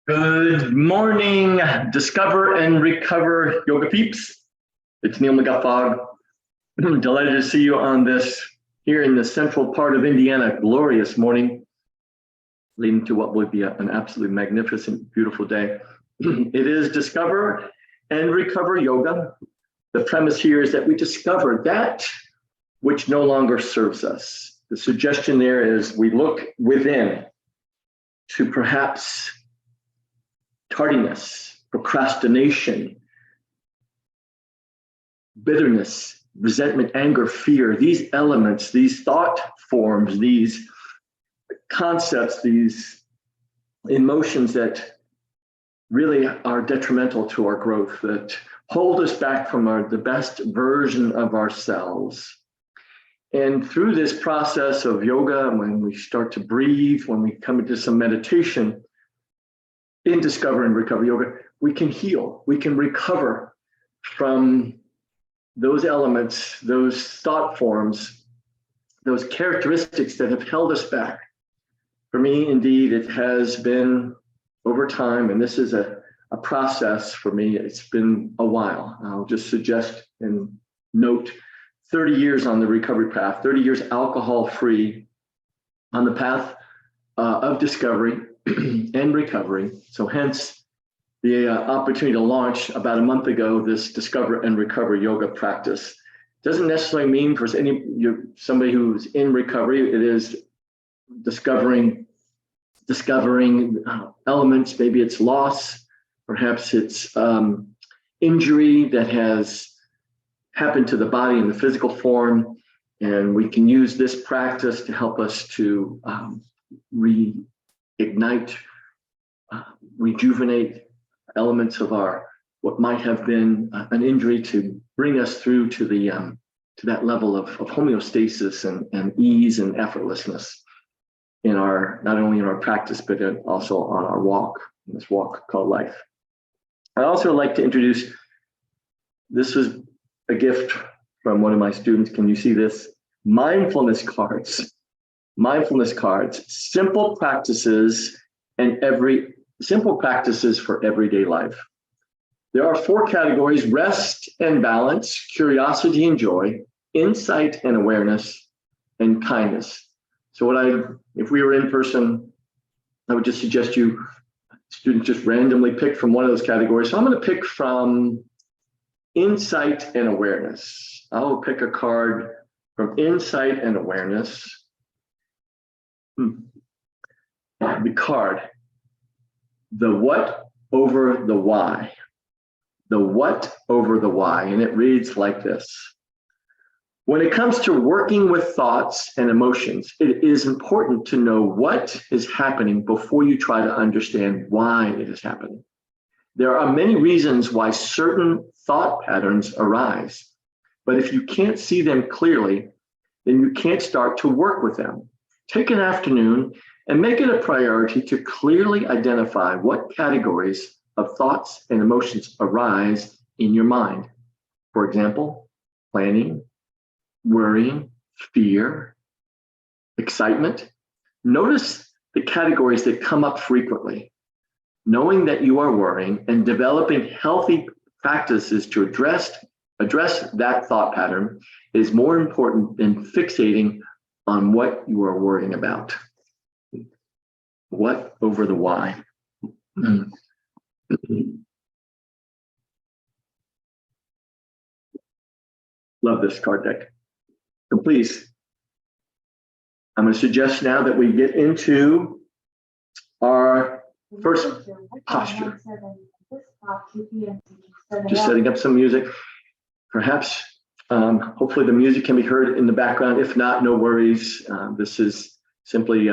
Good morning, Discover and Recover Yoga peeps. It's Neil McGuffog. I'm delighted to see you on this here in the central part of Indiana. Glorious morning, leading to what will be an absolutely magnificent, beautiful day. It is Discover and Recover Yoga. The premise here is that we discover that which no longer serves us. The suggestion there is we look within to perhaps tardiness, procrastination, bitterness, resentment, anger, fear, these elements, these thought forms, these concepts, these emotions that really are detrimental to our growth, that hold us back from the best version of ourselves. And through this process of yoga, when we start to breathe, when we come into some meditation, in Discover and Recover Yoga, we can heal, we can recover from those elements, those thought forms, those characteristics that have held us back. For me, indeed, it has been over time, and this is a process for me. It's been a while. I'll just suggest and note 30 years on the recovery path, 30 years alcohol-free on the path of discovery and recovery. So hence the opportunity to launch about a month ago this Discover and Recover yoga practice. Doesn't necessarily mean for somebody who's in recovery, it is discovering elements. Maybe it's loss, perhaps it's injury that has happened to the body in the physical form, and we can use this practice to help us to reignite, rejuvenate elements of what might have been an injury, to bring us through to that level of homeostasis and ease and effortlessness in not only in our practice, but also on our walk, in this walk called life. I also like to introduce, this is a gift from one of my students. Can you see this? Mindfulness cards. Mindfulness cards, simple practices for everyday life. There are 4 categories: rest and balance, curiosity and joy, insight and awareness, and kindness. So if we were in person, I would just suggest students just randomly pick from one of those categories. So I'm going to pick from insight and awareness. I will pick a card from insight and awareness. The card, the what over the why. The what over the why. And it reads like this. When it comes to working with thoughts and emotions, it is important to know what is happening before you try to understand why it is happening. There are many reasons why certain thought patterns arise, but if you can't see them clearly, then you can't start to work with them. Take an afternoon and make it a priority to clearly identify what categories of thoughts and emotions arise in your mind. For example, planning, worrying, fear, excitement. Notice the categories that come up frequently. Knowing that you are worrying and developing healthy practices to address that thought pattern is more important than fixating on what you are worrying about. What over the why. Love this card deck. So please, I'm going to suggest now that we get into our first posture. Just setting up some music. Perhaps, hopefully the music can be heard in the background. If not, no worries. This is simply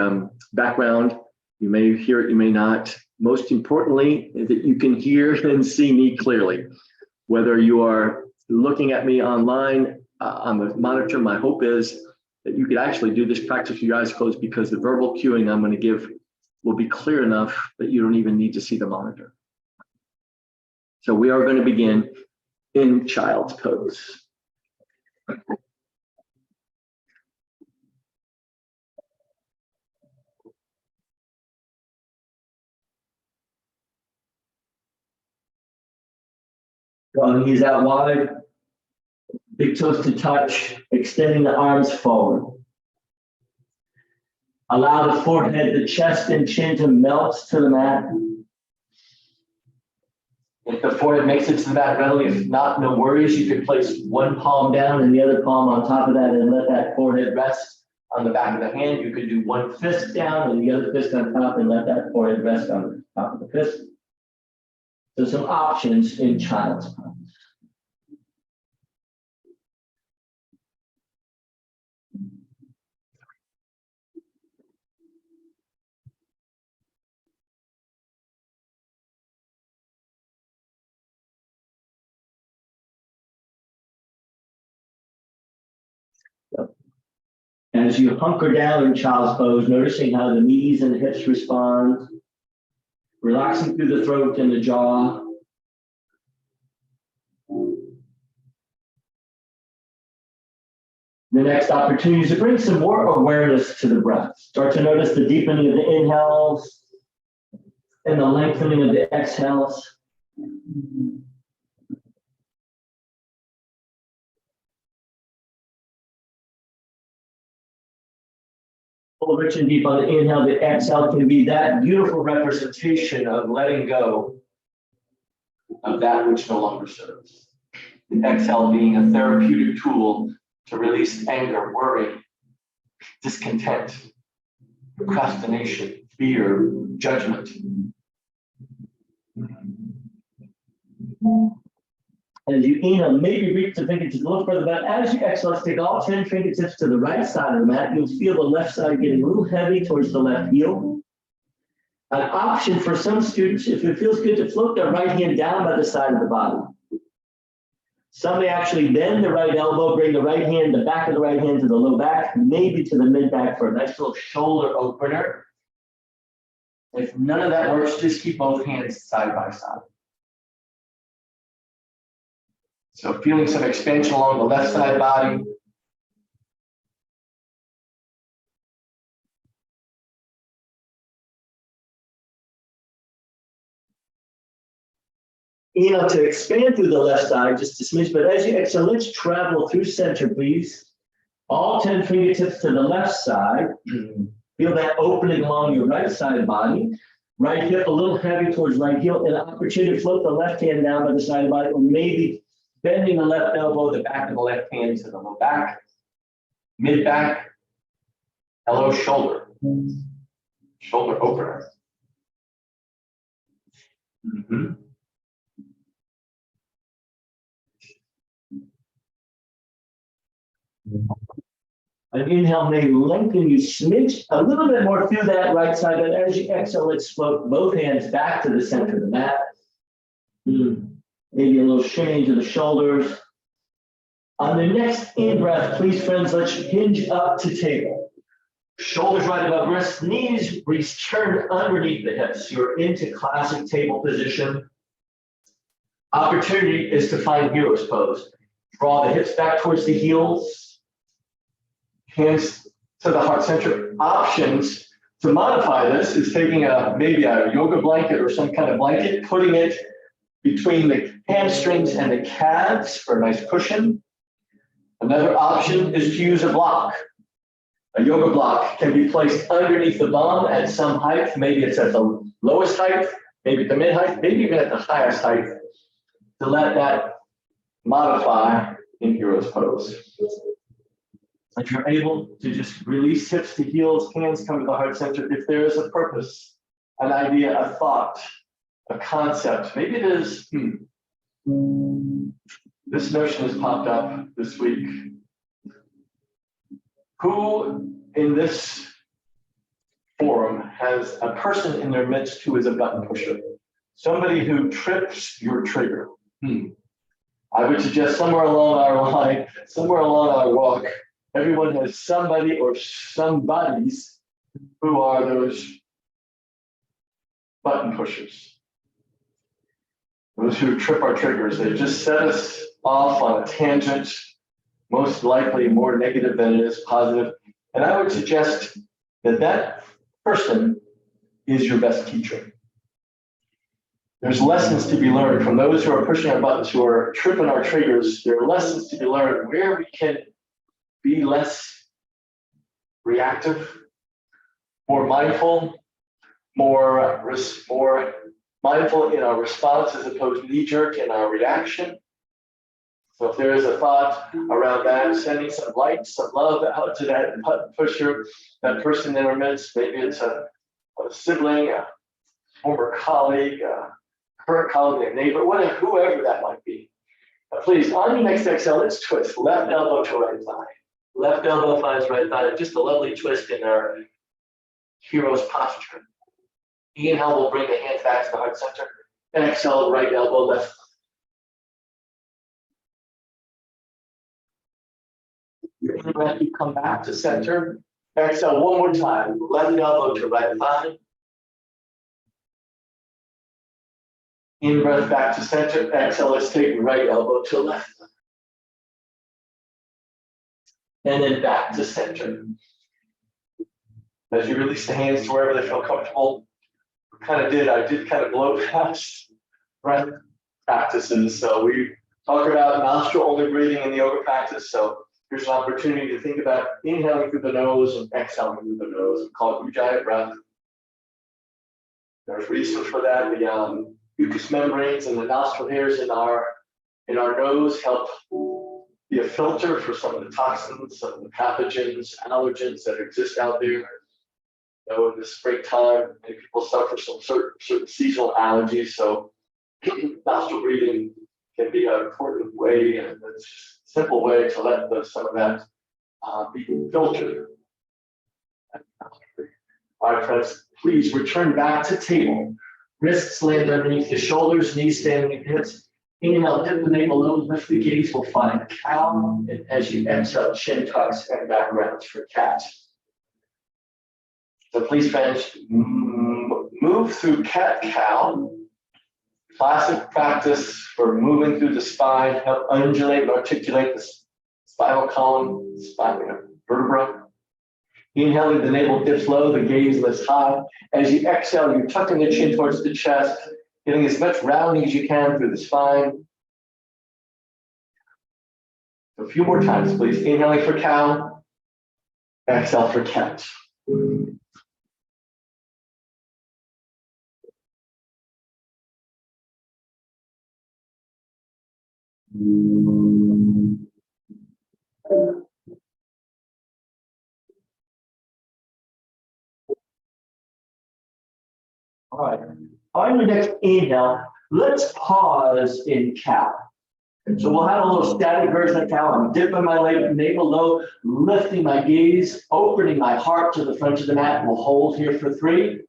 background. You may hear it, you may not. Most importantly, that you can hear and see me clearly. Whether you are looking at me online on the monitor, my hope is that you could actually do this practice with your eyes closed, because the verbal cueing I'm going to give will be clear enough that you don't even need to see the monitor. So we are going to begin in child's pose. Drawing knees out wide, big toes to touch, extending the arms forward. Allow the forehead, the chest, and chin to melt to the mat. If the forehead makes it to the mat readily, if not, no worries. You can place one palm down and the other palm on top of that and let that forehead rest on the back of the hand. You could do one fist down and the other fist on top and let that forehead rest on the top of the fist. So some options in child's pose. As you hunker down in child's pose, noticing how the knees and the hips respond, relaxing through the throat and the jaw. The next opportunity is to bring some more awareness to the breath. Start to notice the deepening of the inhales and the lengthening of the exhales. Pull rich and deep on the inhale. The exhale can be that beautiful representation of letting go of that which no longer serves. The exhale being a therapeutic tool to release anger, worry, discontent, procrastination, fear, judgment. As you inhale, maybe reach the fingertips a little further back. As you exhale, let's take all 10 fingertips to the right side of the mat. You'll feel the left side getting a little heavy towards the left heel. An option for some students, if it feels good, to float their right hand down by the side of the body. Some may actually bend the right elbow, bring the right hand, the back of the right hand to the low back, maybe to the mid back for a nice little shoulder opener. If none of that works, just keep both hands side by side. So feeling some expansion along the left side body. Inhale to expand through the left side, just a smidge, but as you exhale, let's travel through center, please. All 10 fingertips to the left side. Feel that opening along your right side body. Right hip a little heavy towards right heel, and an opportunity to float the left hand down by the side of the body, or maybe bending the left elbow, the back of the left hand to the low back, mid back, hello shoulder, shoulder opener. An inhale may lengthen you smidge a little bit more through that right side, but as you exhale, let's float both hands back to the center of the mat. Maybe a little shimmy to the shoulders. On the next in-breath, please, friends, let's hinge up to table. Shoulders right above wrists, knees return underneath the hips. You're into classic table position. Opportunity is to find hero's pose. Draw the hips back towards the heels. Hands to the heart center. Options to modify this is taking maybe a yoga blanket or some kind of blanket, putting it between the hamstrings and the calves for a nice cushion. Another option is to use a block. A yoga block can be placed underneath the bum at some height. Maybe it's at the lowest height, maybe at the mid height, maybe even at the highest height, to let that modify in hero's pose. If you're able to just release hips to heels, hands come to the heart center. If there is a purpose, an idea, a thought, a concept, maybe it is, this notion has popped up this week. Who in this forum has a person in their midst who is a button pusher? Somebody who trips your trigger. I would suggest somewhere along our line, somewhere along our walk, everyone has somebody or somebodies who are those button pushers. Those who trip our triggers. They just set us off on a tangent, most likely more negative than it is positive. And I would suggest that that person is your best teacher. There's lessons to be learned from those who are pushing our buttons, who are tripping our triggers. There are lessons to be learned where we can be less reactive, more mindful, more mindful in our response as opposed to knee-jerk in our reaction. So if there is a thought around that, sending some light, some love out to that button pusher, that person in our midst, maybe it's a sibling, a former colleague, a current colleague, a neighbor, whatever, whoever that might be. Please, on your next exhale, let's twist left elbow to right thigh. Left elbow finds right thigh, just a lovely twist in our hero's posture. Inhale, we'll bring the hands back to the heart center. Exhale, right elbow, left. In breath, you come back to center. Exhale one more time. Left elbow to right thigh. In breath, back to center. Exhale, let's take right elbow to left. And then back to center. As you release the hands to wherever they feel comfortable, I did kind of blow past breath practices. So we talk about nostril only breathing in the yoga practice. So here's an opportunity to think about inhaling through the nose and exhaling through the nose. We call it Ujjayi breath. There's reasons for that. The mucous membranes and the nostril hairs in our nose help be a filter for some of the toxins, some of the pathogens, allergens that exist out there. In the springtime, many people suffer some certain seasonal allergies. So nostril breathing can be an important way and a simple way to let some of that be filtered. All right, friends, please return back to table. Wrists land underneath the shoulders, knees standing at hips. Inhale, dip the navel low, lift the gaze, we'll find cow. And as you exhale, chin tucks and back rounds for cat. So please, friends, move through cat-cow. Classic practice for moving through the spine, help undulate and articulate the spinal column, spinal vertebra. Inhaling, the navel dips low, the gaze lifts high. As you exhale, you're tucking the chin towards the chest, getting as much rounding as you can through the spine. A few more times, please. Inhaling for cow, exhale for cat. All right. On your next inhale, let's pause in cow. So we'll have a little static version of cow. I'm dipping my navel low, lifting my gaze, opening my heart to the front of the mat. We'll hold here for 3.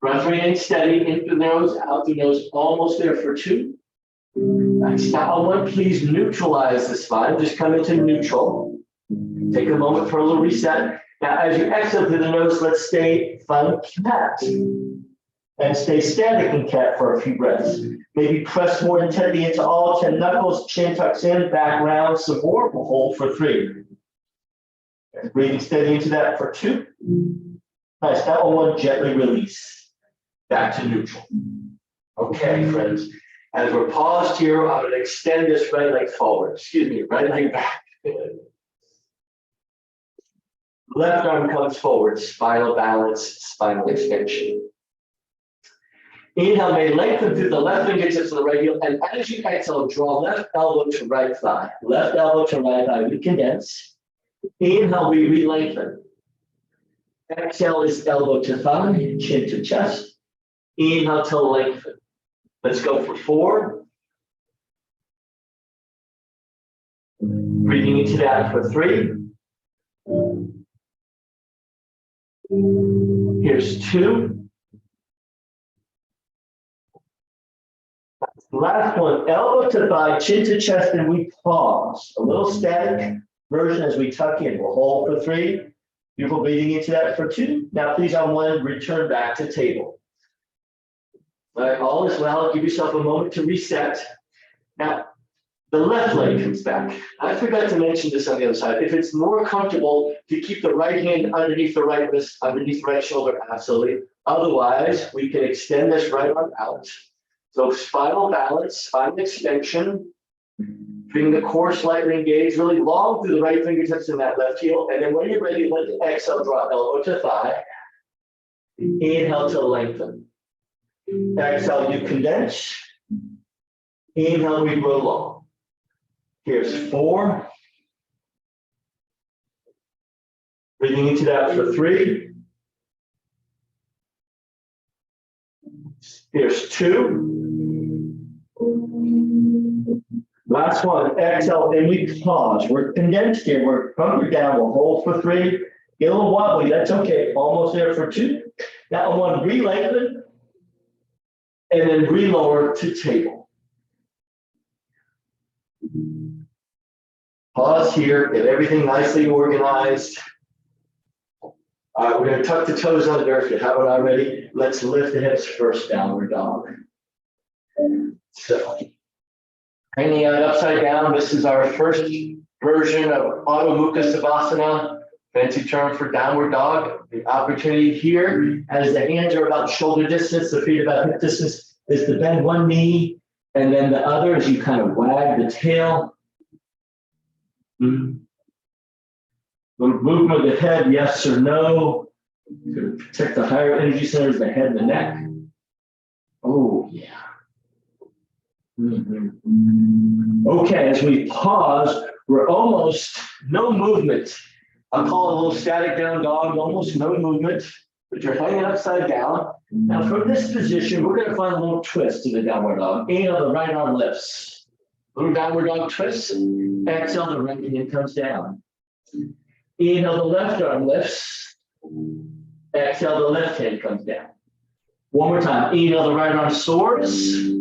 Breath remain steady, in through the nose, out through the nose, almost there for 2. Nice. Now on 1, please neutralize the spine. Just come into neutral. Take a moment for a little reset. Now as you exhale through the nose, let's stay fun cat. And stay static in cat for a few breaths. Maybe press more intently into all 10 knuckles, chin tucks in, back round, some more. We'll hold for 3. And breathing steady into that for 2. Nice. Now on 1, gently release. Back to neutral. Okay, friends. As we're paused here, I'm going to extend this right leg forward. Excuse me, right leg back. Left arm comes forward, spinal balance, spinal extension. Inhale, may lengthen through the left fingertips of the right heel, and as you exhale, draw left elbow to right thigh. Left elbow to right thigh, we condense. Inhale, we re-lengthen. Exhale is elbow to thigh, chin to chest. Inhale to lengthen. Let's go for 4. Breathing into that for 3. Here's 2. Last one, elbow to thigh, chin to chest, and we pause. A little static version as we tuck in. We'll hold for 3. Beautiful, breathing into that for 2. Now please on 1, return back to table. All right, all is well. Give yourself a moment to reset. Now, the left leg comes back. I forgot to mention this on the other side. If it's more comfortable to keep the right hand underneath the right wrist, underneath the right shoulder, absolutely. Otherwise, we can extend this right arm out. So spinal balance, spinal extension, bring the core slightly engaged, really long through the right fingertips in that left heel. And then when you're ready, let the exhale, drop elbow to thigh. Inhale to lengthen. Exhale, you condense. Inhale, we grow long. Here's 4. Breathing into that for 3. Here's 2. Last one. Exhale, and we pause. We're condensed here. We're hunkered down. We'll hold for 3. Get a little wobbly. That's okay. Almost there for 2. Now I want to re-lengthen and then re-lower to table. Pause here. Get everything nicely organized. All right, we're going to tuck the toes under if you haven't already. Let's lift the hips first, downward dog. So, hanging out upside down, this is our first version of Adho Mukha Savasana, fancy term for downward dog. The opportunity here, as the hands are about shoulder distance, the feet about hip distance, is to bend one knee, and then the other as you kind of wag the tail. The movement of the head, yes or no, to protect the higher energy centers, the head and the neck. Oh, yeah. Okay, as we pause, we're almost no movement. I'll call it a little static down dog, almost no movement, but you're hanging upside down. Now, from this position, we're going to find a little twist in the downward dog. Inhale, the right arm lifts. Little downward dog twist. Exhale, the right hand comes down. Inhale, the left arm lifts. Exhale, the left hand comes down. One more time. Inhale, the right arm soars.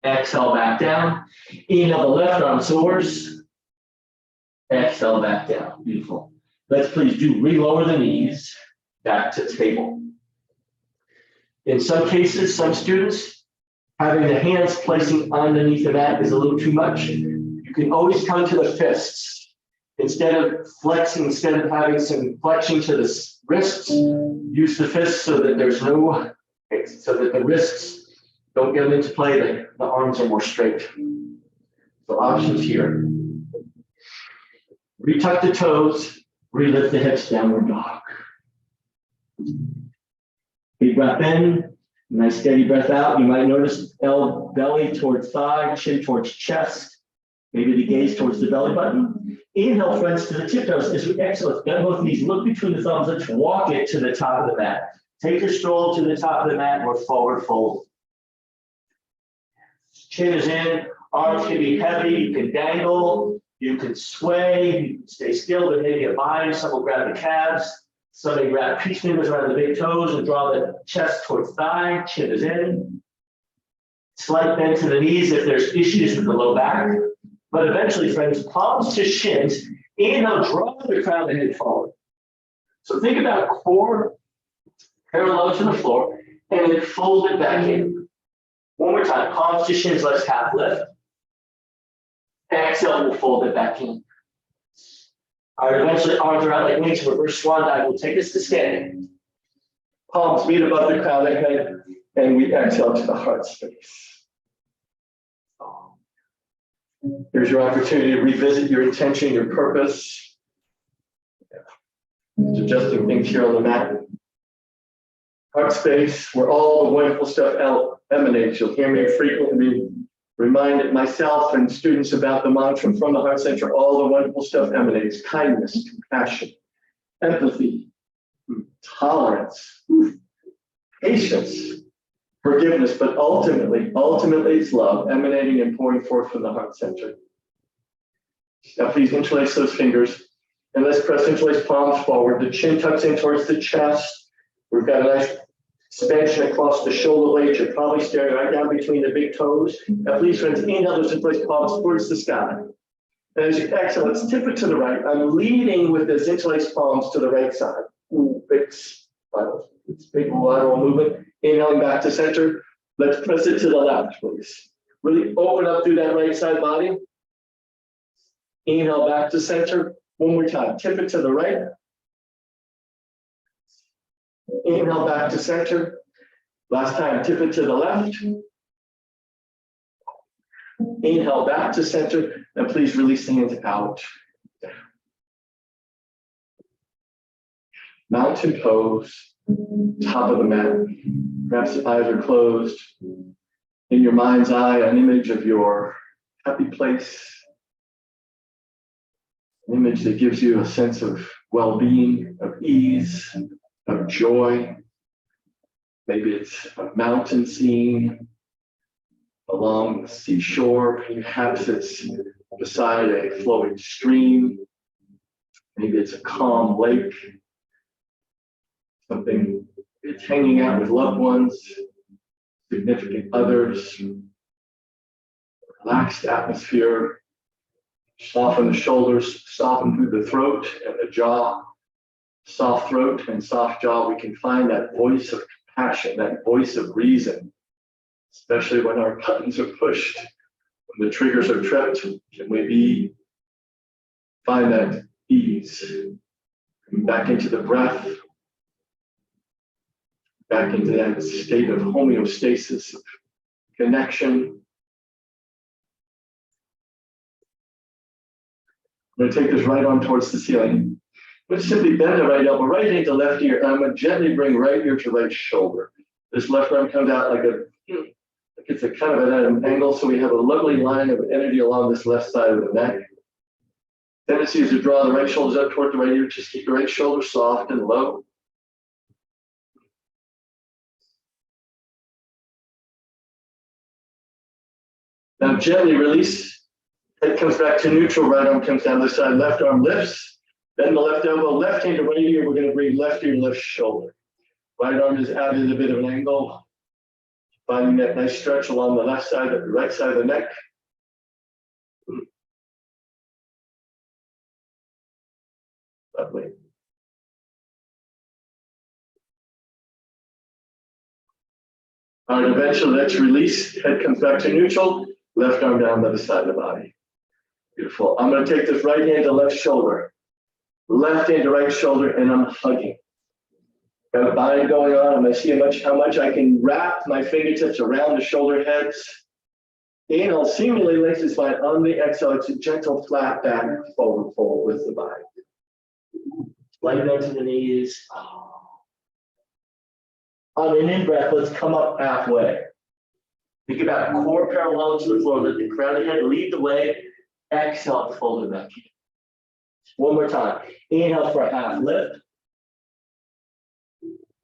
Exhale, back down. Inhale, the left arm soars. Exhale, back down. Beautiful. Let's please do re-lower the knees back to table. In some cases, some students, having the hands placing underneath the mat is a little too much. You can always come to the fists. Instead of flexing, instead of having some flexion to the wrists, use the fists so that there's no, so that the wrists don't get into play, the arms are more straight. So options here. Retuck the toes, relift the hips, downward dog. Big breath in, nice steady breath out. You might notice belly towards thigh, chin towards chest, maybe the gaze towards the belly button. Inhale, friends, to the tiptoes. As we exhale, let's bend both knees, look between the thumbs, let's walk it to the top of the mat. Take your stroll to the top of the mat or forward fold. Chin is in, arms can be heavy, you can dangle, you can sway, you can stay still, but maybe a bind. Some will grab the calves, some may grab peace fingers around the big toes and draw the chest towards thigh, chin is in. Slight bend to the knees if there's issues with the low back. But eventually, friends, palms to shins. Inhale, draw the crown of the head forward. So think about core parallel to the floor, and then fold it back in. One more time, palms to shins, let's half lift. Exhale, we'll fold it back in. All right, eventually arms are out like wings, reverse swan dive will take us to standing. Palms meet above the crown of the head, and we exhale to the heart space. Here's your opportunity to revisit your intention, your purpose. Just adjusting things here on the mat. Heart space, where all the wonderful stuff emanates. You'll hear me frequently remind myself and students about the mantra from the heart center. All the wonderful stuff emanates. Kindness, compassion, empathy, tolerance, patience, forgiveness, but ultimately it's love emanating and pouring forth from the heart center. Now please interlace those fingers and let's press interlace palms forward. The chin tucks in towards the chest. We've got a nice expansion across the shoulder blades. You're probably staring right down between the big toes. Now please, friends, inhale those interlace palms towards the sky. And as you exhale, let's tip it to the right. I'm leading with those interlaced palms to the right side. It's big lateral movement. Inhaling back to center. Let's press it to the left, please. Really open up through that right side body. Inhale back to center. One more time. Tip it to the right. Inhale back to center. Last time, tip it to the left. Inhale back to center, and please release the hands out. Mountain pose, top of the mat. Perhaps the eyes are closed. In your mind's eye, an image of your happy place, an image that gives you a sense of well-being, of ease, of joy. Maybe it's a mountain scene along the seashore. Perhaps it's beside a flowing stream. Maybe it's a calm lake. Something it's hanging out with loved ones, significant others. Relaxed atmosphere. Soften the shoulders, soften through the throat and the jaw. Soft throat and soft jaw, we can find that voice of compassion, that voice of reason, especially when our buttons are pushed, when the triggers are tripped. Can we find that ease? Back into the breath, back into that state of homeostasis, of connection. I'm going to take this right arm towards the ceiling. Let's simply bend the right elbow right into left ear, and I'm going to gently bring right ear to right shoulder. This left arm comes out like it's a kind of an angle, so we have a lovely line of energy along this left side of the neck. Tendency is to draw the right shoulders up toward the right ear. Just keep the right shoulder soft and low. Now gently release. Head comes back to neutral, right arm comes down this side, left arm lifts. Bend the left elbow, left hand to right ear. We're going to bring left ear, left shoulder. Right arm is out at a bit of an angle. Finding that nice stretch along the left side, the right side of the neck. Lovely. All right, eventually let's release. Head comes back to neutral. Left arm down by the side of the body. Beautiful. I'm going to take this right hand to left shoulder. Left hand to right shoulder, and I'm hugging. Got a bind going on. I'm going to see how much I can wrap my fingertips around the shoulder heads. Inhale, seemingly lengthens spine. On the exhale, it's a gentle flat back, forward fold with the bind. Light down to the knees. On an in-breath, let's come up halfway. Think about core parallel to the floor. Let the crown of the head lead the way. Exhale, fold it back in. One more time. Inhale for a half lift.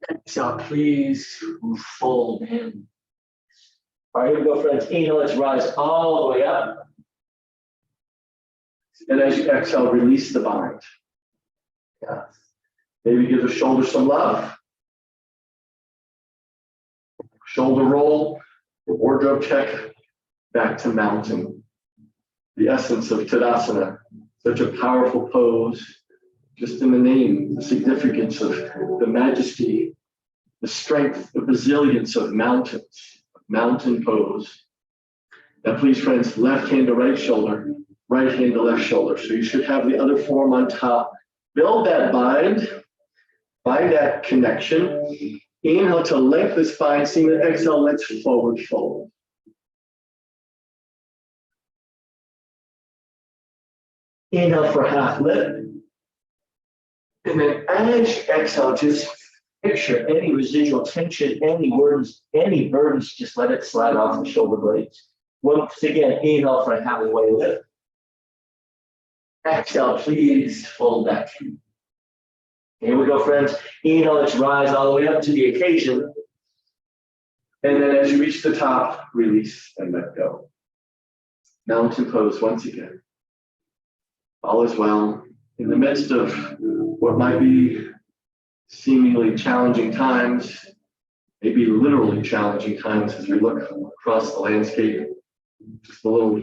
Exhale, please fold in. All right, here we go, friends. Inhale, let's rise all the way up. And as you exhale, release the bind. Yeah. Maybe give the shoulder some love. Shoulder roll, wardrobe check, back to mountain. The essence of Tadasana, such a powerful pose, just in the name, the significance of the majesty, the strength, the resilience of mountains, mountain pose. Now please, friends, left hand to right shoulder, right hand to left shoulder. So you should have the other form on top. Build that bind, find that connection. Inhale to lengthen the spine, seam it, exhale, let's forward fold. Inhale for half lift. And then as you exhale, just picture any residual tension, any burdens, just let it slide off the shoulder blades. Once again, inhale for a halfway lift. Exhale, please fold back. Here we go, friends. Inhale, let's rise all the way up to the occasion. And then as you reach the top, release and let go. Mountain pose once again. All is well. In the midst of what might be seemingly challenging times, maybe literally challenging times as we look across the landscape. Just a little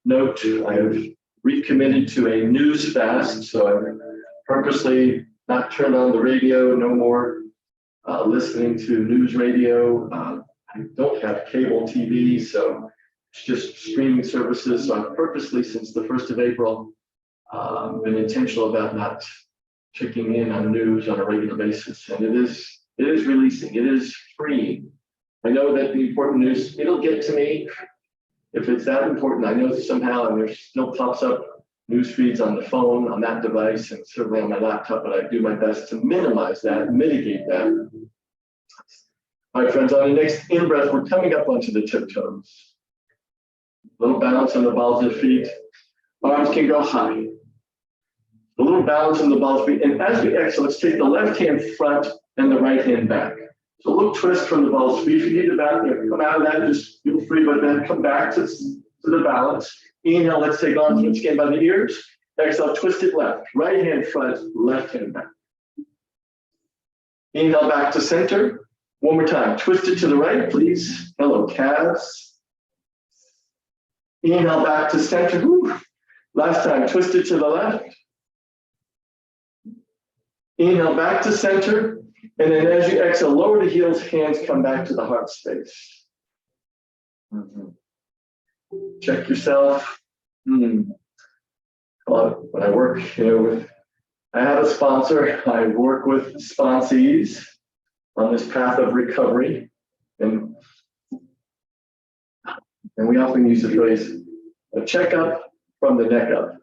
note, I have recommitted to a news fast, so I've purposely not turned on the radio, no more listening to news radio. I don't have cable TV, so it's just streaming services. So I've purposely, since the 1st of April, been intentional about not checking in on news on a regular basis. And it is releasing, it is freeing. I know that the important news, it'll get to me. If it's that important, I know that somehow, and there still pops up news feeds on the phone, on that device, and certainly on my laptop, but I do my best to minimize that, mitigate that. All right, friends, on the next in-breath, we're coming up onto the tiptoes. A little balance on the balls of the feet. Arms can go high. A little balance on the balls of the feet. And as we exhale, let's take the left hand front and the right hand back. So a little twist from the balls of the feet. If you need to back there, come out of that, just feel free, but then come back to the balance. Inhale, let's take arms once again by the ears. Exhale, twist it left. Right hand front, left hand back. Inhale back to center. One more time. Twist it to the right, please. Hello, calves. Inhale back to center. Whew. Last time, twist it to the left. Inhale back to center. And then as you exhale, lower the heels, hands come back to the heart space. Check yourself. Well, when I work, I have a sponsor. I work with sponsees on this path of recovery. And we often use the phrase, a checkup from the neck up,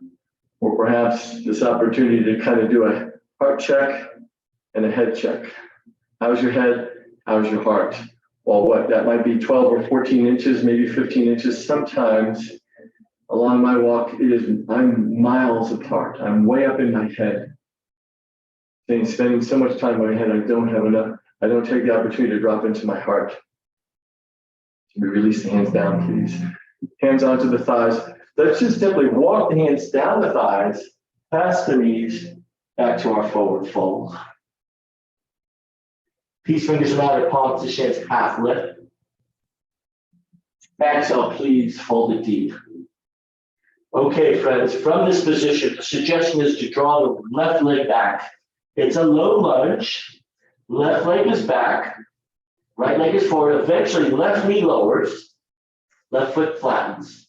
or perhaps this opportunity to kind of do a heart check and a head check. How's your head? How's your heart? Well, that might be 12 or 14 inches, maybe 15 inches. Sometimes along my walk, I'm miles apart. I'm way up in my head. Spending so much time in my head, I don't take the opportunity to drop into my heart. We release the hands down, please. Hands onto the thighs. Let's just simply walk the hands down the thighs, past the knees, back to our forward fold. Peace fingers around the palm position, half lift. Exhale, please fold it deep. Okay, friends, from this position, the suggestion is to draw the left leg back. It's a low lunge. Left leg is back. Right leg is forward. Eventually, left knee lowers. Left foot flattens.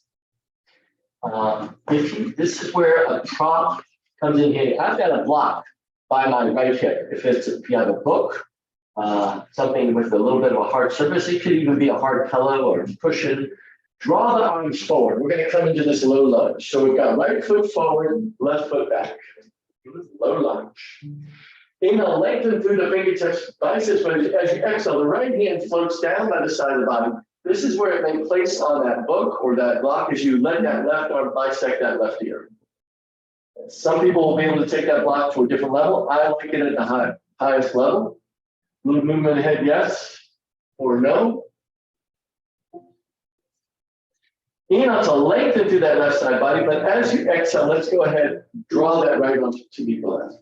This is where a prop comes in here. I've got a block by my right hip. If you have a book, something with a little bit of a hard surface, it could even be a hard pillow or a cushion. Draw the arms forward. We're going to come into this low lunge. So we've got right foot forward, left foot back. Low lunge. Inhale, lengthen through the fingertips, biceps, but as you exhale, the right hand floats down by the side of the body. This is where it may place on that book or that block as you let that left arm bisect that left ear. Some people will be able to take that block to a different level. I like it at the highest level. A little movement ahead, yes or no. Inhale to lengthen through that left side body, but as you exhale, let's go ahead, draw that right arm to meet the left.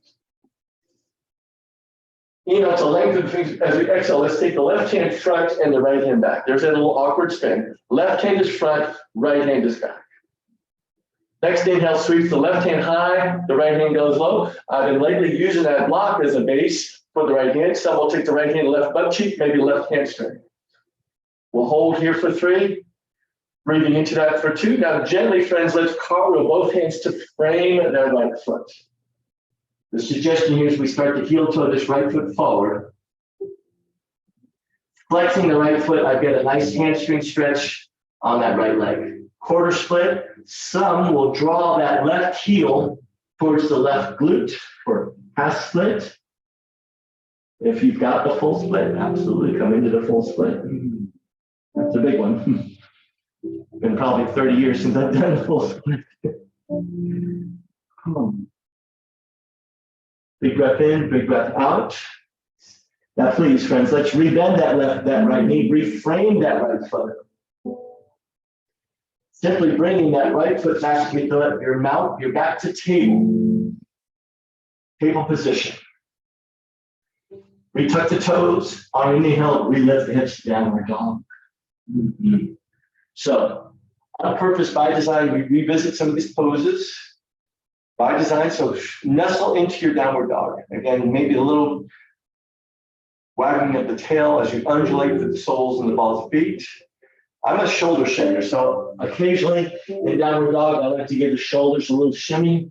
Inhale to lengthen things as we exhale. Let's take the left hand front and the right hand back. There's that little awkward spin. Left hand is front, right hand is back. Next inhale sweeps the left hand high, the right hand goes low. I've been lately using that block as a base for the right hand. Some will take the right hand, left butt cheek, maybe left hamstring. We'll hold here for 3. Breathing into that for 2. Now gently, friends, let's cartwheel both hands to frame their right foot. The suggestion here is we start to heel toe this right foot forward. Flexing the right foot, I get a nice hamstring stretch on that right leg. Quarter split. Some will draw that left heel towards the left glute for half split. If you've got the full split, absolutely come into the full split. That's a big one. Been probably 30 years since I've done the full split. Big breath in, big breath out. Now, please, friends, let's rebend that right knee, reframe that right foot. Simply bringing that right foot back to your back to table. Table position. Retuck the toes. On inhale, relift the hips, downward dog. So, on purpose, by design, we revisit some of these poses. By design, so nestle into your downward dog. Again, maybe a little wagging of the tail as you undulate the soles and the balls of feet. I'm a shoulder shaker, so occasionally in downward dog, I like to give the shoulders a little shimmy.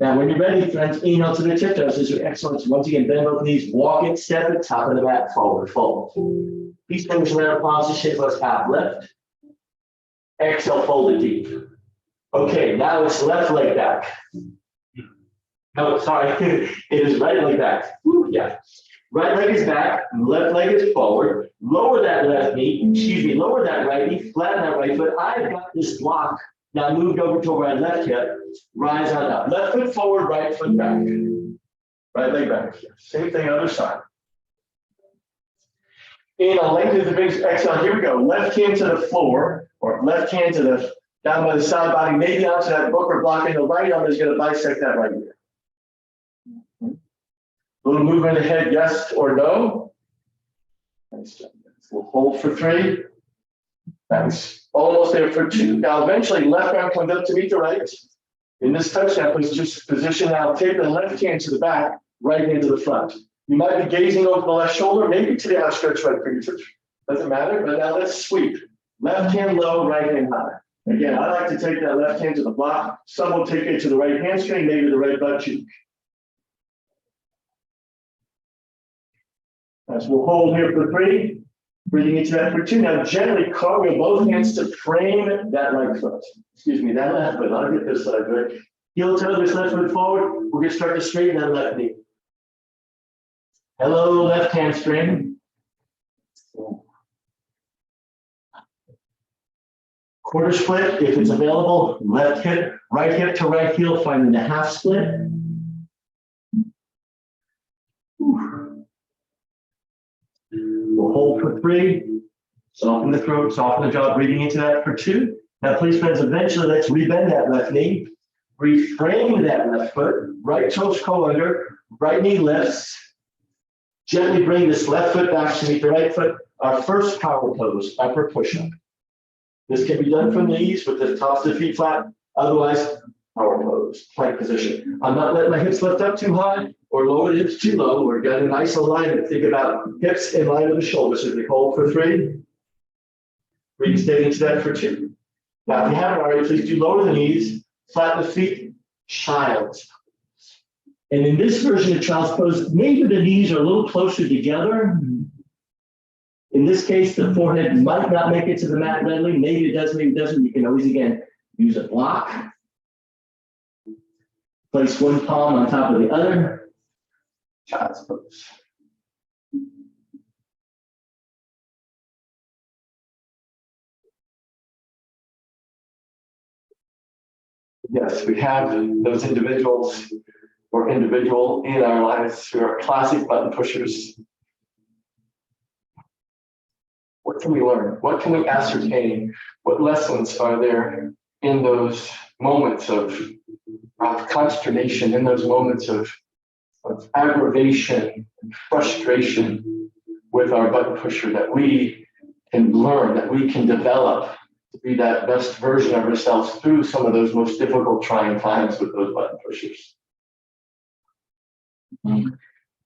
Now, when you're ready, friends, inhale to the tiptoes. This is your excellence. Once again, bend both knees, walk it, step it, top of the mat, forward, fold. Peace fingers around palms, shape us half left. Exhale, fold it deep. Okay, now it's left leg back. No, sorry, it is right leg back. Woo, yeah. Right leg is back, left leg is forward. Lower that left knee, lower that right knee, flatten that right foot. I've got this block now moved over to my left hip, rise on up. Left foot forward, right foot back. Right leg back. Same thing, other side. Inhale, lengthen the big exhale. Here we go. Left hand to the floor, or left hand to the down by the side body, maybe onto that book or block, and the right arm is going to bisect that right ear. Little movement of the head, yes or no. Nice job. We'll hold for 3. That's almost there for 2. Now, eventually, left arm comes up to meet the right. In this touchdown position, now take the left hand to the back, right hand to the front. You might be gazing over the left shoulder, maybe to the outstretched right fingertips. Doesn't matter, but now let's sweep. Left hand low, right hand high. Again, I like to take that left hand to the block. Some will take it to the right hamstring, maybe the right butt cheek. As we'll hold here for 3, breathing into that for 2. Now, gently cartwheel both hands to frame that right foot. That left foot. I'll get this side, right? Heel toe, this left foot forward. We're going to start to straighten that left knee. Hello, left hamstring. Quarter split, if it's available. Left hip, right hip to right heel, finding the half split. We'll hold for 3. Soften the throat, soften the jaw, breathing into that for 2. Now, please, friends, eventually let's rebend that left knee. Reframe that left foot. Right toes go under. Right knee lifts. Gently bring this left foot back to meet the right foot. Our first power pose, upper push-up. This can be done from the knees with the tops of the feet flat. Otherwise, power pose, plank position. I'm not letting my hips lift up too high or lower the hips too low. We're getting a nice alignment. Think about hips in line with the shoulders. As we hold for 3. Breathe steady into that for 2. Now, if you haven't already, please do lower the knees, flatten the feet, child's pose. And in this version of child's pose, maybe the knees are a little closer together. In this case, the forehead might not make it to the mat readily. Maybe it does, maybe it doesn't. You can always, again, use a block. Place one palm on top of the other. Child's pose. Yes, we have those individuals or individual in our lives who are classic button pushers. What can we learn? What can we ascertain? What lessons are there in those moments of consternation, in those moments of aggravation and frustration with our button pusher that we can learn, that we can develop to be that best version of ourselves through some of those most difficult, trying times with those button pushers?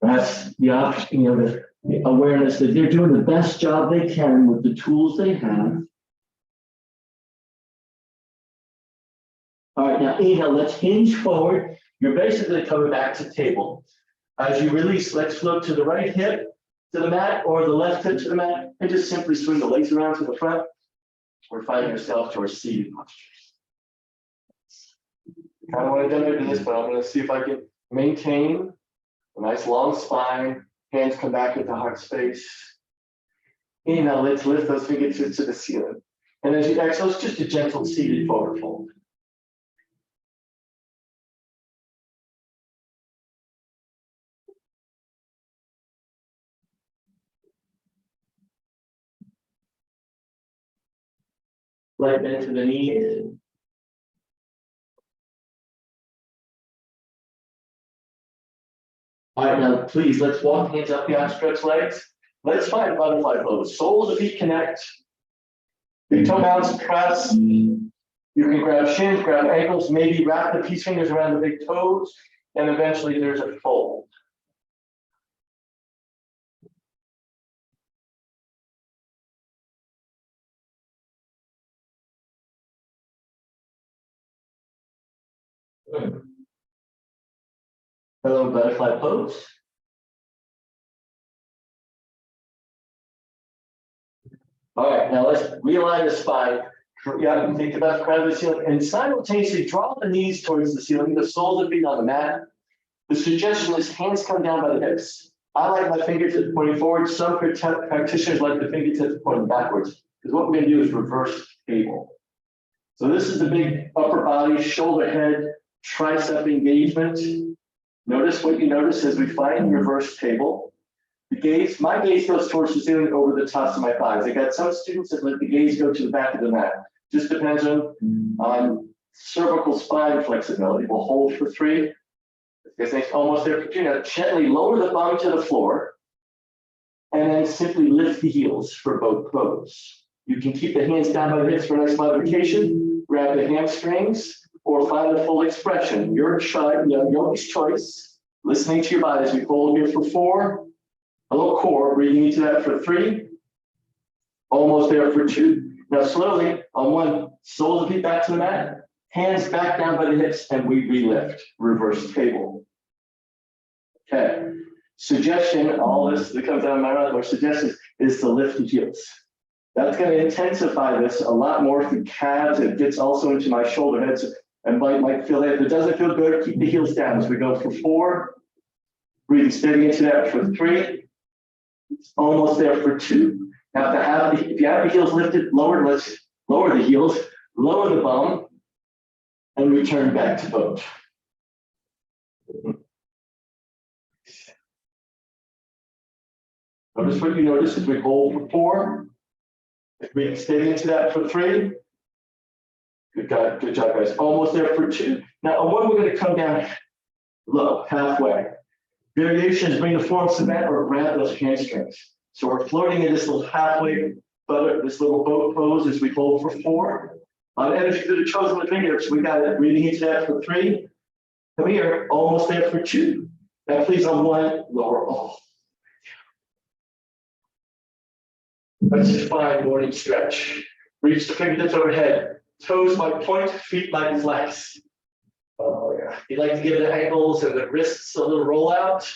Perhaps the awareness that they're doing the best job they can with the tools they have. All right, now inhale, let's hinge forward. You're basically coming back to table. As you release, let's float to the right hip to the mat or the left hip to the mat and just simply swing the legs around to the front. We're finding ourselves to our seated postures. I don't want to jump into this, but I'm going to see if I can maintain a nice long spine. Hands come back into heart space. Inhale, let's lift those fingertips to the ceiling. And as you exhale, it's just a gentle seated forward fold. Right bend to the knees. All right, now please, let's walk hands up the outstretched legs. Let's find butterfly pose. Soles of the feet connect. Big toe mounts, press. You can grab shins, grab ankles, maybe wrap the peace fingers around the big toes, and eventually there's a fold. Hello, butterfly pose. All right, now let's realign the spine. Yeah, think about the crown of the ceiling and simultaneously draw the knees towards the ceiling, the soles of the feet on the mat. The suggestion is hands come down by the hips. I like my fingertips pointing forward. Some practitioners like the fingertips pointing backwards, because what we're going to do is reverse table. So this is the big upper body, shoulder, head, tricep engagement. Notice what you notice as we find reverse table. The gaze, my gaze goes towards the ceiling over the tops of my thighs. I got some students that let the gaze go to the back of the mat. Just depends on cervical spine flexibility. We'll hold for 3. Because they almost there for 2. Now gently lower the bum to the floor and then simply lift the heels for both poses. You can keep the hands down by the hips for nice modification, grab the hamstrings, or find the full expression. Your choice. Listening to your body as we hold here for 4. A little core, breathing into that for 3. Almost there for 2. Now slowly on 1, soles of the feet back to the mat, hands back down by the hips, and we relift, reverse table. Okay. Suggestion, all this that comes out of my mouth, or suggestion is to lift the heels. That's going to intensify this a lot more for calves. It gets also into my shoulder heads and might feel that. If it doesn't feel good, keep the heels down as we go for 4. Breathing steady into that for 3. It's almost there for 2. Now, if you have the heels lifted, let's lower the heels, lower the bum, and return back to boat. Notice what you notice as we hold for 4. Breathing steady into that for 3. Good job, guys. Almost there for 2. Now, on 1, we're going to come down low, halfway. Variations bring the forearms to the mat or grab those hamstrings. So we're floating in this little halfway, this little boat pose as we hold for 4. On energy through the toes and the fingers, we got it. Breathing into that for 3. Come here, almost there for 2. Now, please on 1, lower all. Let's just find morning stretch. Reach the fingertips overhead. Toes might point, feet might flex. Oh, yeah. You like to give the ankles and the wrists a little rollout.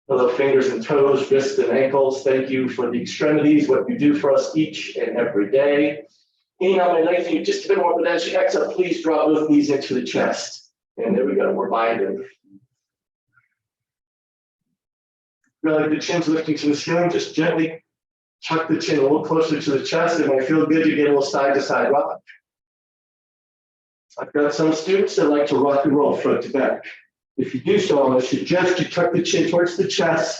Hello, fingers and toes, wrists and ankles. Thank you for the extremities, what you do for us each and every day. Inhale, my legs, you just a bit more, but as you exhale, please draw both knees into the chest. And there we go, we're binding. Feel like the chin's lifting to the ceiling, just gently tuck the chin a little closer to the chest. It might feel good, you get a little side to side rock. I've got some students that like to rock and roll front to back. If you do so, I'm going to suggest you tuck the chin towards the chest.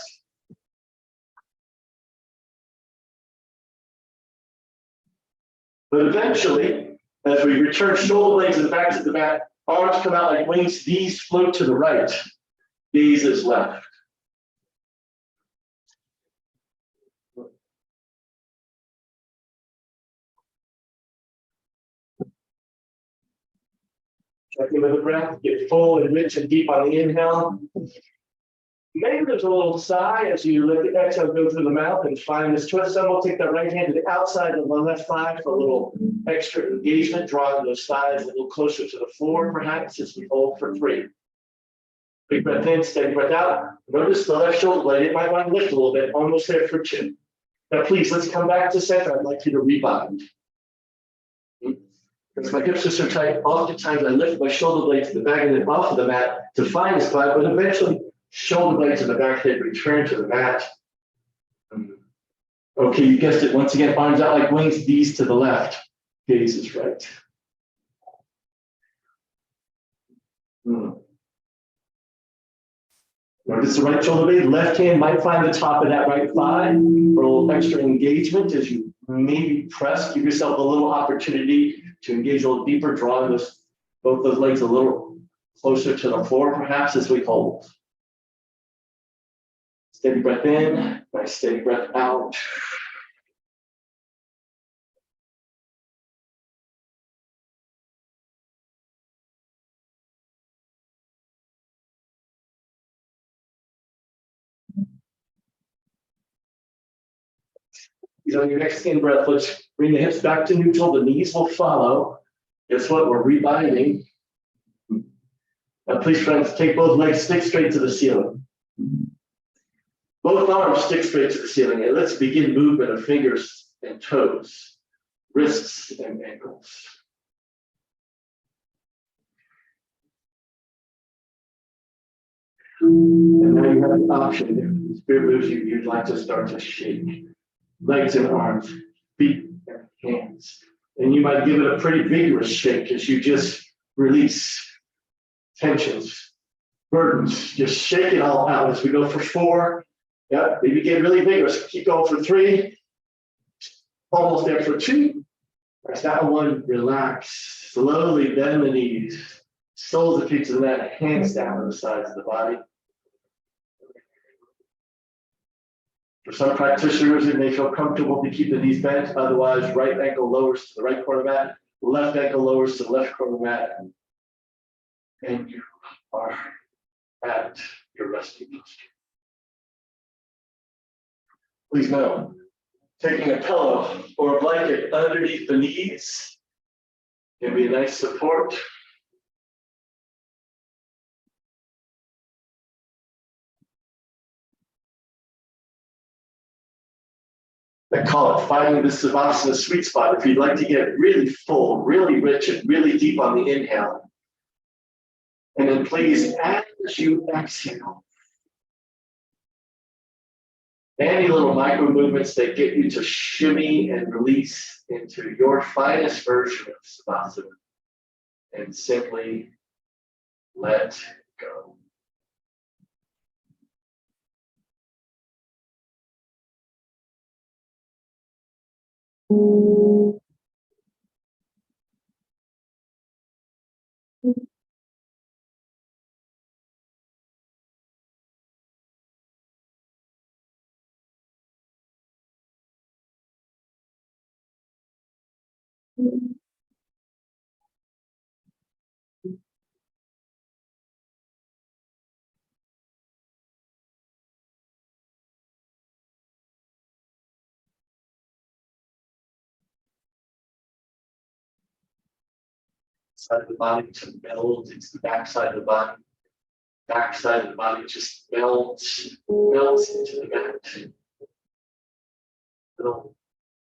But eventually, as we return shoulder blades and back to the mat, arms come out like wings, knees float to the right, gaze is left. Checking with the breath, get full and rich and deep on the inhale. Maybe there's a little sigh as you let the exhale go through the mouth and find this twist. Then we'll take that right hand to the outside of the left thigh for a little extra engagement, drawing those thighs a little closer to the floor, perhaps, as we hold for 3. Big breath in, steady breath out. Notice the left shoulder blade, it might want to lift a little bit, almost there for 2. Now, please, let's come back to center. I'd like you to rebound. Because my hips are so tight, oftentimes I lift my shoulder blade to the back and then off of the mat to find a spot, but eventually shoulder blade to the back, head return to the mat. Okay, you guessed it. Once again, arms out like wings, knees to the left, gaze is right. Notice the right shoulder blade, left hand might find the top of that right thigh for a little extra engagement as you maybe press. Give yourself a little opportunity to engage a little deeper, drawing both those legs a little closer to the floor, perhaps, as we hold. Steady breath in, nice steady breath out. On your next in breath, let's bring the hips back to neutral. The knees will follow. Guess what? We're rebinding. Now, please, friends, take both legs, stick straight to the ceiling. Both arms stick straight to the ceiling, and let's begin movement of fingers and toes, wrists and ankles. And now you have the option, if the spirit moves you, you'd like to start to shake legs and arms, feet and hands. And you might give it a pretty vigorous shake as you just release tensions, burdens. Just shake it all out as we go for 4. Yeah, maybe get really vigorous. Keep going for 3. Almost there for 2. That's that 1. Relax. Slowly bend the knees. Soles of feet to the mat, hands down on the sides of the body. For some practitioners, it may feel comfortable to keep the knees bent. Otherwise, right ankle lowers to the right corner mat, left ankle lowers to the left corner mat. And you are at your resting posture. Please know, taking a pillow or a blanket underneath the knees can be a nice support. I call it finding the Savasana sweet spot. If you'd like to get really full, really rich, and really deep on the inhale. And then please, as you exhale, any little micro movements that get you to shimmy and release into your finest version of Savasana. And simply let go. Side of the body to meld into the back side of the body. Back side of the body just melts into the mat. Little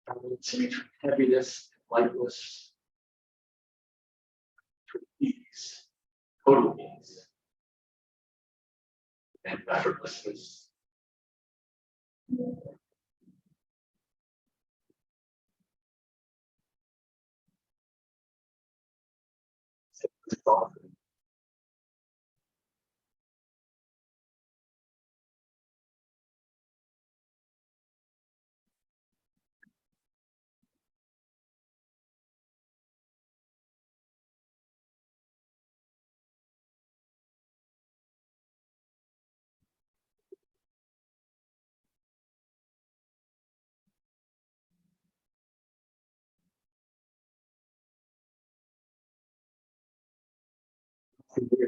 balance between heaviness and lightness. Between ease, total ease, and effortlessness.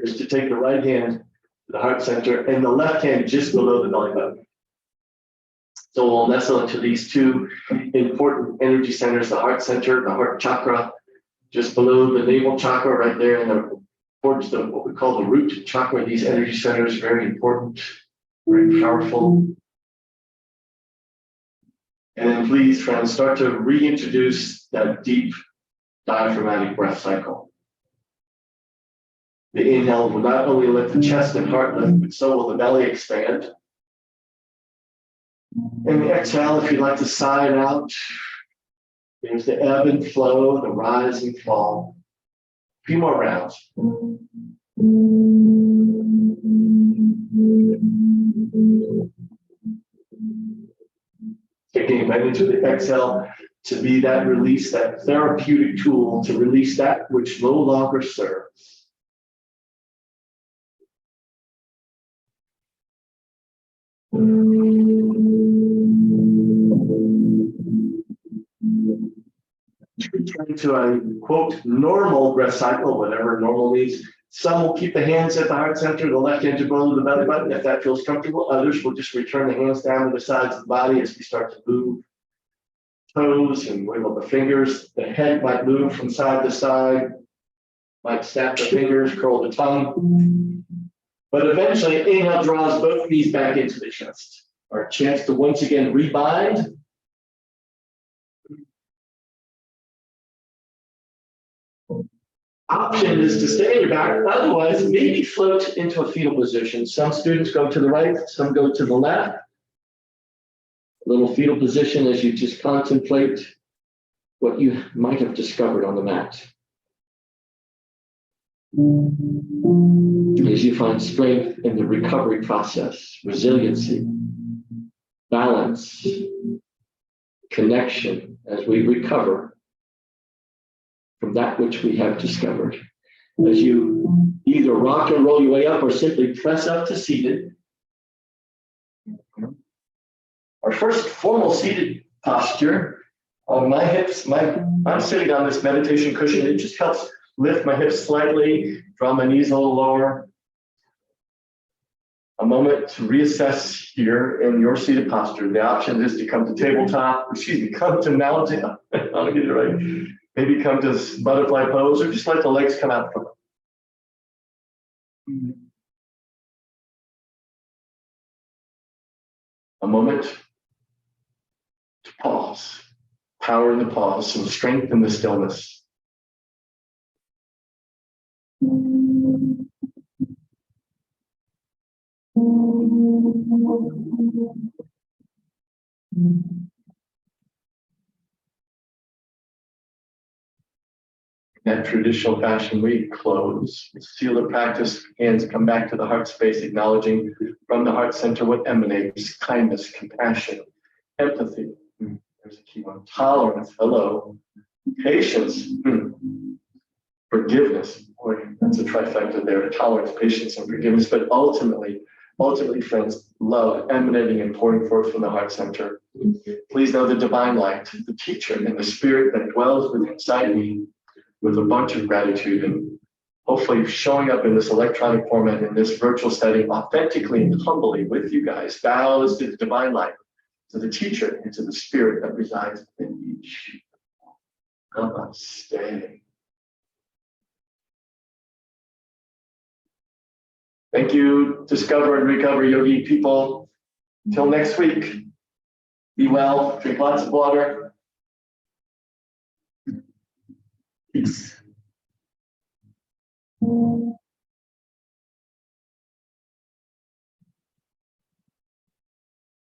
Is to take the right hand to the heart center and the left hand just below the belly button. So we'll nestle into these 2 important energy centers, the heart center, the heart chakra, just below the navel chakra right there, and towards the what we call the root chakra. These energy centers are very important, very powerful. And then please, friends, start to reintroduce that deep diaphragmatic breath cycle. The inhale will not only let the chest and heart lift, but so will the belly expand. And the exhale, if you'd like to sigh it out, there's the ebb and flow, the rise and fall. A few more rounds. Taking advantage of the exhale to be that release, that therapeutic tool to release that which no longer serves. Return to a quote normal breath cycle, whatever normal means. Some will keep the hands at the heart center, the left hand to below the belly button if that feels comfortable. Others will just return the hands down to the sides of the body as we start to move toes and wiggle the fingers. The head might move from side to side. Might snap the fingers, curl the tongue. But eventually, inhale draws both knees back into the chest. Our chance to once again rebind. Option is to stay on your back, otherwise maybe float into a fetal position. Some students go to the right, some go to the left. A little fetal position as you just contemplate what you might have discovered on the mat. As you find strength in the recovery process, resiliency, balance, connection as we recover from that which we have discovered. As you either rock and roll your way up or simply press up to seated. Our first formal seated posture, on my hips, I'm sitting on this meditation cushion. It just helps lift my hips slightly, draw my knees a little lower. A moment to reassess here in your seated posture. The option is to come to tabletop, come to mountain. I'll get it right. Maybe come to butterfly pose or just let the legs come out from it. A moment to pause. Power in the pause, some strength in the stillness. In that traditional fashion, we close, seal the practice, hands come back to the heart space, acknowledging from the heart center what emanates: kindness, compassion, empathy. There's a key one. Tolerance, hello. Patience, forgiveness. Boy, that's a trifecta there. Tolerance, patience, and forgiveness. But ultimately, friends, love emanating and pouring forth from the heart center. Please know the divine light, the teacher, and the spirit that dwells within inside me, with a bunch of gratitude and hopefully showing up in this electronic format in this virtual setting authentically and humbly with you guys. Bows to the divine light, to the teacher, and to the spirit that resides within each. Namaste. Thank you, Discover and Recover Yogi people. Till next week, be well, drink lots of water. Peace.